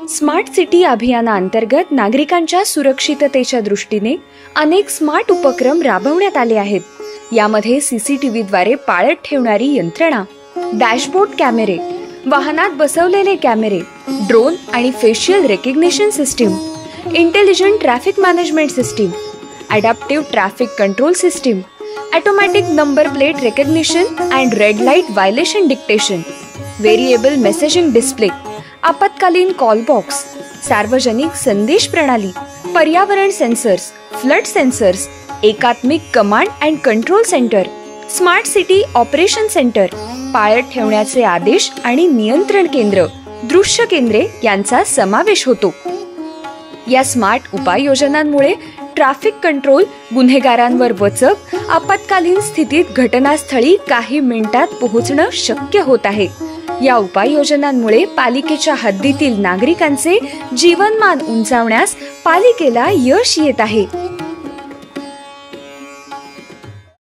Smart city अभियानाअंतर्गत नागरिकांच्या सुरक्षिततेच्या दृष्टीने अनेक स्मार्ट उपक्रम राबवण्यात आले आहेत. यामध्ये सीसीटीव्हीद्वारे पाळत ठेवणारी यंत्रणा, डॅशबोर्ड कॅमेरे, वाहनात बसवलेले कॅमेरे, ड्रोन आणि facial recognition system, intelligent traffic management system, adaptive traffic control system, automatic number plate recognition and red light violation dictation, variable messaging display, आपत्कालीन कॉल बॉक्स, सार्वजनिक संदेश प्रणाली, पर्यावरण सेन्सर्स, फ्लड सेन्सर्स, एकात्मिक command and control centre, smart city operation centre, पाळत ठेवण्याचे आदेश आणि नियंत्रण केंद्र, दृश्य केंद्रे यांचा समावेश होतो. या स्मार्ट उपाययोजनांमुळे ट्रॅफिक कंट्रोल, गुन्हेगारांवर वचक, आपत्कालीन स्थितीत घटनास्थळी काही मिनिटात पोहोचणं शक्य होत आहे. या उपाययोजनांमुळे पालिकेच्या हद्दीतील नागरिकांचे जीवनमान उंचावण्यास पालिकेला यश येत आहे.